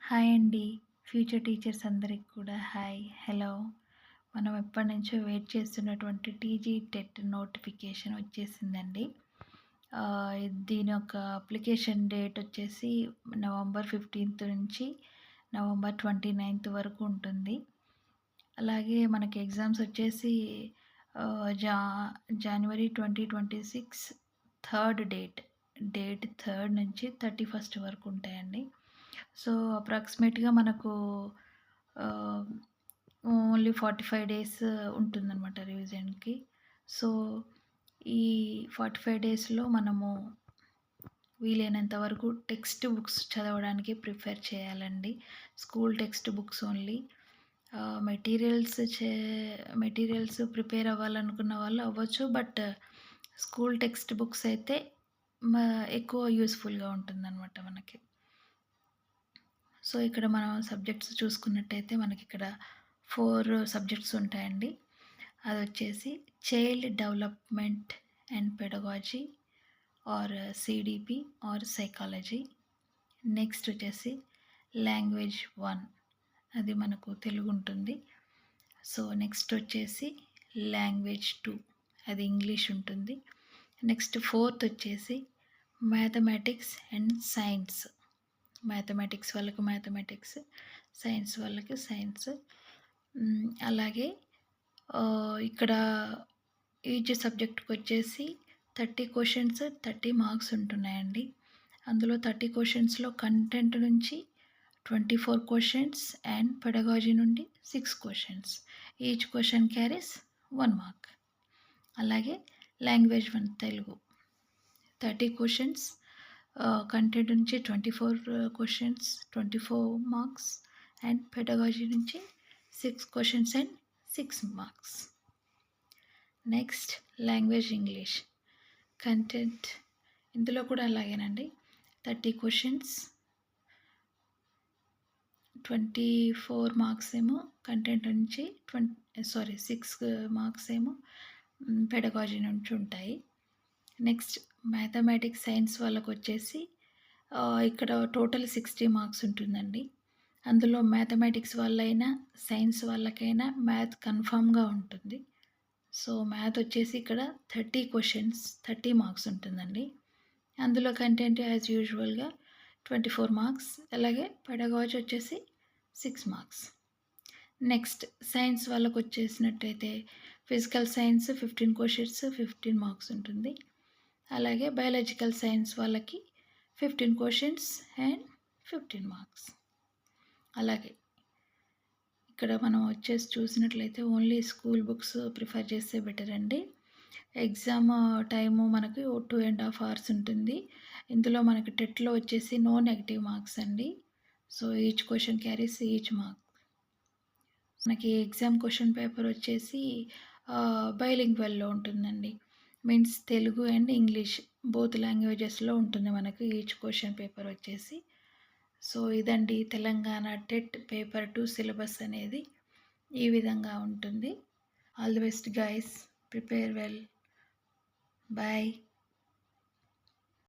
Hi అండి. Future teachers అందరికి కూడా హాయ్. హలో. మనం ఎప్పటినుంచో వెయిట్ చేస్తున్నటువంటి టీజీ టెట్ నోటిఫికేషన్ వచ్చేసిందండి. దీని యొక్క అప్లికేషన్ డేట్ వచ్చేసి నవంబర్ 15th నుంచి నవంబర్ 29th వరకు ఉంటుంది. అలాగే మనకి ఎగ్జామ్స్ వచ్చేసి ఆహ్, జా జనవరి 2026 డేట్ 3 నుంచి 31 వరకు ఉంటాయండి. సో, అప్రాక్సిమేట్‌గా మనకు ఆహ్, ఓన్లీ 45 డేస్ ఉంటుందనమాట రివిజన్‌కి. సో, ఈ 45 డేస్‌లో మనము వీలైనంత వరకు టెక్స్ట్ బుక్స్ చదవడానికి ప్రిఫర్ చేయాలండి. School text books only. Materials prepare అవ్వాలనుకున్న వాళ్ళు అవ్వచ్చు. బట్ స్కూల్ టెక్స్ట్ బుక్స్ అయితే మ ఎక్కువ యూజ్‌ఫుల్‌గా ఉంటుందనమాట మనకి. సో, ఇక్కడ మనం సబ్జెక్ట్స్ చూసుకున్నట్టయితే మనకిక్కడ 4 సబ్జెక్ట్స్ ఉంటాయండి. అదొచ్చేసి child development and pedagogy or CDP or psychology. Next వచ్చేసి లాంగ్వేజ్ 1 అది మనకు తెలుగుంటుంది. సో, నెక్స్ట్ వచ్చేసి లాంగ్వేజ్ 2 అది ఇంగ్లీష్ ఉంటుంది. నెక్స్ట్ ఫోర్త్ వచ్చేసి మ్యాథమెటిక్స్ అండ్ సైన్స్. మ్యాథమెటిక్స్ వాళ్ళకి మ్యాథమెటిక్స్, సైన్స్ వాళ్ళకి సైన్స్. అలాగే ఇక్కడ ఈచ్ సబ్జెక్ట్‌కొచ్చేసి 30 క్వెషన్స్, 30 మార్క్స్ ఉంటున్నాయండి. అందులో 30 క్వెషన్స్‌లో కంటెంట్ నుంచి 24 క్వెషన్స్ అండ్ పెడగాజీ నుండి 6 questions. Each question carries 1 mark. అలాగే లాంగ్వేజ్ 1 తెలుగు 30 క్వెషన్స్, కంటెంట్ నుంచి 24 క్వెషన్స్, 24 మార్క్స్ అండ్ పెడగాజీ నుంచి 6 questions and 6 marks. Next language English content ఇందులో కూడా అలాగేనండి. 30 క్వెషన్స్, 24 మార్క్స్ ఏమో కంటెంట్ నుంచి 6 మార్క్స్ ఏమో పెడగాజీ నుంచి ఉంటాయి. నెక్స్ట్ మ్యాథమెటిక్స్, సైన్స్ వాళ్ళకొచ్చేసి ఇక్కడ టోటల్ 60 మార్క్స్ ఉంటుందండి. అందులో మ్యాథమెటిక్స్ వాళ్ళైనా, సైన్స్ వాళ్ళకైనా మ్యాథ్ కన్ఫర్మ్‌గా ఉంటుంది. సో, మ్యాథ్ వచ్చేసి ఇక్కడ 30 క్వెషన్స్, 30 మార్క్స్ ఉంటుందండి. అందులో కంటెంట్ యాజ్ యూజువల్‌గా 24 మార్క్స్. అలాగే పెడగాజీ వచ్చేసి 6 మార్క్స్. నెక్స్ట్ సైన్స్ వాళ్ళకొచ్చేసినట్టయితే ఫిజికల్ సైన్స్ 15 క్వెషన్స్, 15 మార్క్స్ ఉంటుంది. అలాగే బయాలజికల్ సైన్స్ వాళ్ళకి 15 క్వెషన్స్ అండ్ 15 మార్క్స్. అలాగే ఇక్కడ మనం వచ్చేసి చూసినట్లయితే ఓన్లీ స్కూల్ బుక్స్ ప్రిఫర్ చేస్తే బెటర్ అండి. ఎగ్జామ్ టైము మనకి 2.5 అవర్స్ ఉంటుంది. ఇందులో మనకి టెట్‌లో వచ్చేసి నో నెగెటివ్ మార్క్స్ అండి. So, each question carries each mark. మనకి ఎగ్జామ్ క్వెషన్ పేపర్ వచ్చేసి బైలింగ్వల్‌లో ఉంటుందండి. Means Telugu and English both లాంగ్వేజెస్‌లో ఉంటుంది మనకు ఈచ్ క్వెషన్ పేపర్ వచ్చేసి. సో, ఇదండి తెలంగాణ టెట్ పేపర్ 2 సిలబస్ అనేది ఈ విధంగా ఉంటుంది. All the best guys. Prepare well. Bye.